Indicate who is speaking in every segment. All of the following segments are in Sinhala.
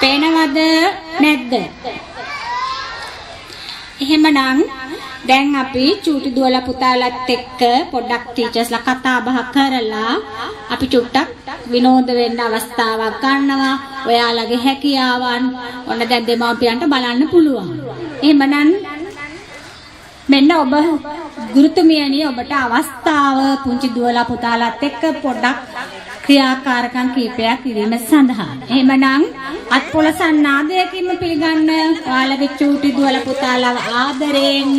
Speaker 1: පේනවද නැද්ද? එහෙමනම් දැන් අපි චූටි දුවලා පුතාලත් එක්ක පොඩ්ඩක් ටීචර්ස්ලා කතා බහ කරලා අපි චුට්ටක් විනෝද වෙන්න අවස්ථාවක් ගන්නවා. ඔයාලගේ හැකියාවන් ඔන්න දැන් දෙමාපියන්ට බලන්න පුළුවන්. එහෙමනම් මෙන්න ඔබ ගුරුතුමියනි ඔබට අවස්ථාව පුංචි දුවලා පුතාලත් එක්ක පොඩ්ඩක් ක්‍රියාකාරකම් කීපයක් කිරීම සඳහා. එහෙමනම් අත්පොළ සන්නාදයකින්ම පිළිගන්න ඔයාලගේ චූටි දුවලා පුතාලා ආදරයෙන්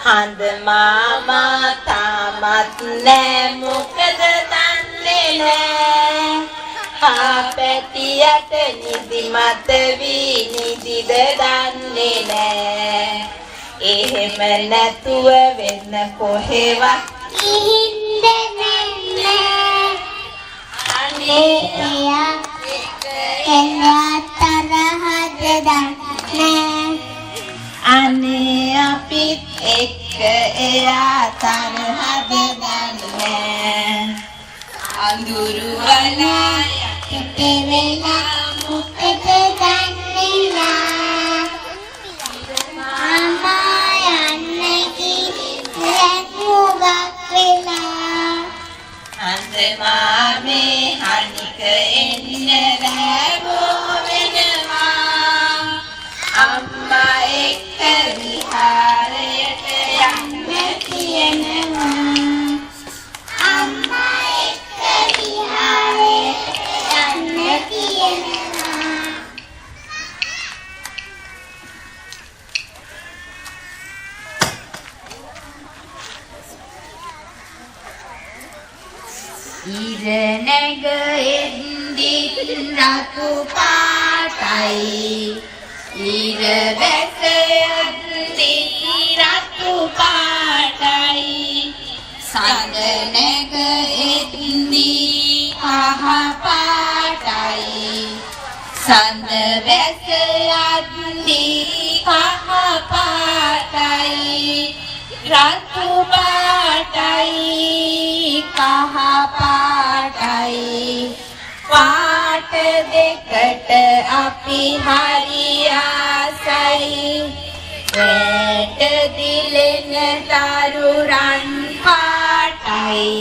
Speaker 2: හඳ මාමා තාමත් නෑ මොකද දන්නේ නෑ හා පැටියට නිදිමත වී නිදිද දන්නේ නෑ එහෙම නැතුව වෙන කොහෙවත් ගිහින්ද නෑ අනේ එයා එයා තරහද දන්නේ අනේ අපිත් එක්ක එයා තරහද දන්නේ අඳුරු වලා යට වෙලා මොකද දන්නේ නා අම්මා යන්නේ කිව්වත් මුගක් වෙලා අන්දමාමේ හනික එන්න ලැබෝ වෙනවා අම්මා එක්ක විහාරයට යන්න තියෙනවා අම්මා එක්ක විහාරයට යන්න තියෙනවා ඉර නැග එද්දිත් රතු පාටයි ඉර බැස යද්දිත් රතු පාටයි සඳ නැග එද්දි කහ පාටයි සඳ බැස යද්දි කහ පාටයි රතු පාටයි කහ පාටයි පාට දෙකට අපි හරි ආසයි වැට දිලෙන තරු රන් පාටයි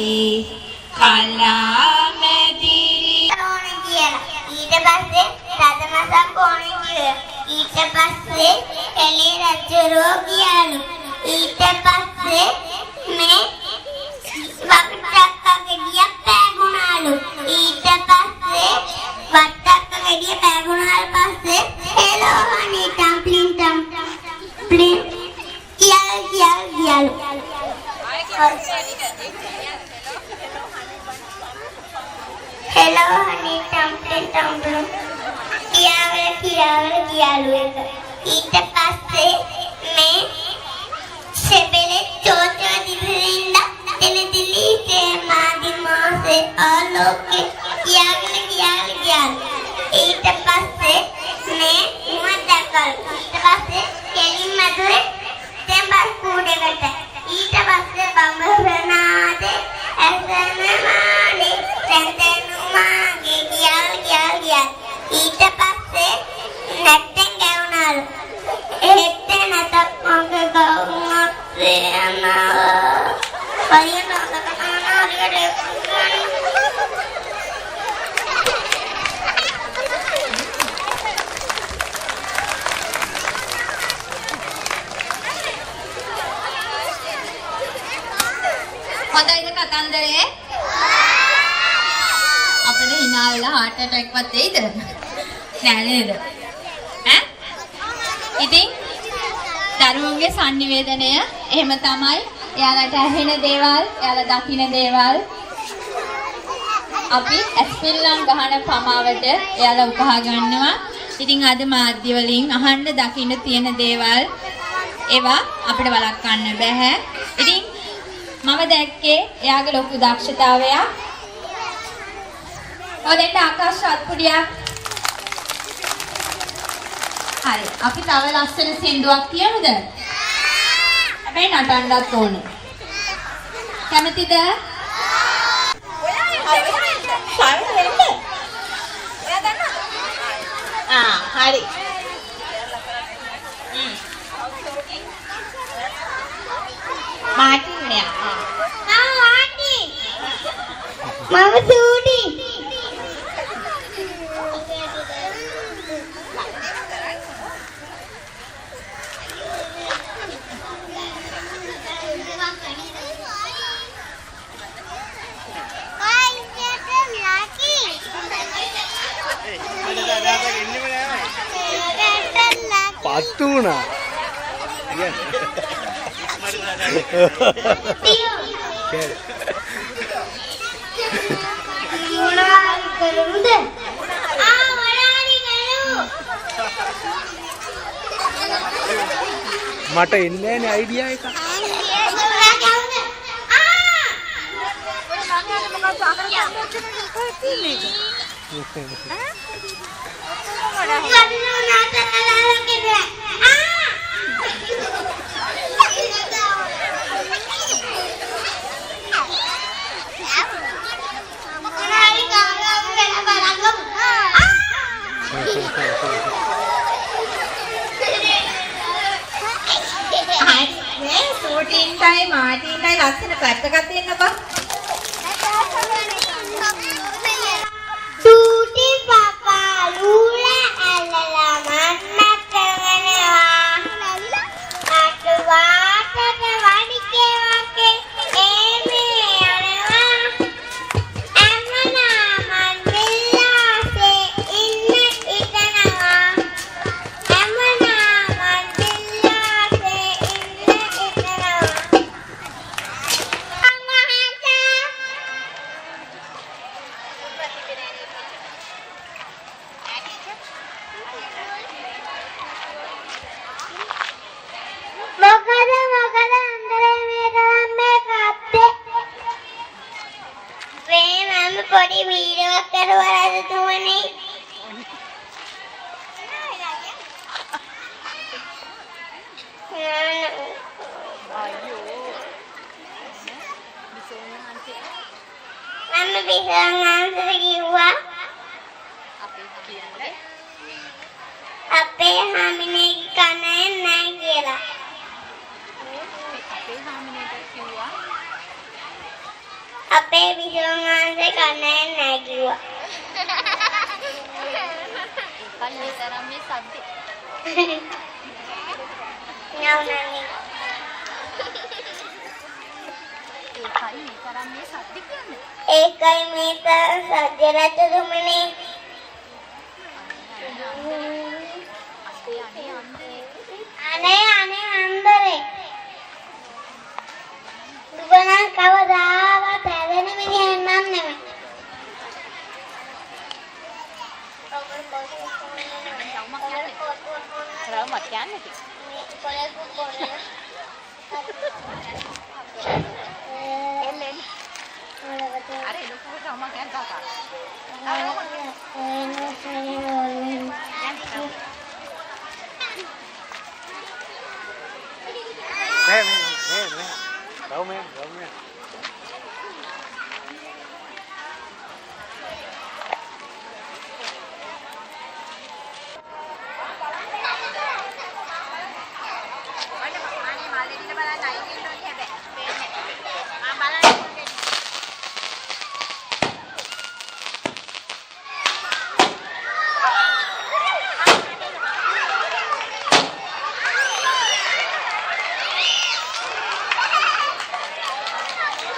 Speaker 2: කලා මැදිරි
Speaker 3: ඕනේ කියලා. ඊට පස්සේ රදමසක් ඕනේ කියලා. ඊට පස්සේ එළි රජුරෝ කියලු. ඊට පස්සේ මේ වට්ටක්ක ගෙඩිය පෑගුණාලු. ඊට පස්සේ වට්ටක්ක ගෙඩිය පෑගුණාට පස්සේ හෙලෝ හනි ටම්ප්ලින් ටම්ප්ලින් කියලු. හෙලෝ හනි ටම්ප්ලින් කියලු එක. ඊට පස්සේ මේ සෙබෙලේ චෝචෝ දිවිඳ දිලි තේමාදි මාසේ ආලෝකේ කියාගෙන ඊට පස්සේ මේ මුවදකල් ඊට පස්සේ කෙලින් මැදුරේ තෙම්බස් කුඩේකට ඊට පස්සේ බම්බරනාදේ ඇසනමානේ සැන්තනුමාගේ කියා ඊට පස්සේ නැත්තෙන් ගැවුනාලු එහෙත් නැතත් මගේ ගවුමක් වෙනවා පරියන
Speaker 2: හොඳයිද කතන්දරේ අපිට hina වෙලා heart attack වත් එයිද නෑ නේද ඈ ඉතින් දරුවන්ගේ sannivedanaya එහෙම තමයි එයාලට ඇහෙන දේවල් එයාලා දකින දේවල් අපි ඇස්පිල්ලම් ගහන පමාවට එයාලා උකහා ගන්නවා ඉතින් අද මාධ්‍ය වලින් අහන්න දකින්න තියෙන දේවල් ඒවා අපිට වළක්වන්න බෑ ඉතින් මම දැක්කේ එයාගේ ලොකු දක්ෂතාවයක් ඔතෙන්ට ආකාශ අත්පුඩියක් හරි අපි තව ලස්සන සින්දුවක් කියමුද හැබැයි නටන්නත් ඕනේ කැමතිද
Speaker 3: හරි.
Speaker 2: මාටින් මෙයා
Speaker 3: මාටි. මම සූටි.
Speaker 4: පත්තුනා මට එන්නේ නැහැ අයිඩියා එක
Speaker 2: සූටින්ටයි මාටින්ටයි ලස්සන පැත්තකට දෙන්න බා.
Speaker 3: සූටි පපා ලූල ඇලලා මන්නත් කරනවා. අටවාටට වඩිකේ වගේ එමේ යනවා. අම්මනා මන් විලාසේ ඉන්න ඉතනවා. අම්මනා මන් විලාසේ ඉන්න ඉතනවා. මොකද අන්දරේ මේ තරම් මේ කත්තේ මේ මම පොඩි වීඩියෝවක් කරුවා රජතුමනි මම විසංගාන්තට කිව්වා අපේ හාමිනේ කන්නේ නැහැ කියලා. අපේ විසංගාන්තේ කන්නේ නැහැ කිව්වා. කන්නේ තරම් මේ සද්දේ. නෝනනි. ඒකයි මේ තරම් සද්ද රජතුමනි. අනේ අන්දරේ දුබනා කවදාවත් හැදෙන මිනිහෙක් නන් නෙමෙයි. රවුමක් කියන්නේ කි. එල්ලෙන්. අර එලොකු රවුමක් යන තාතා.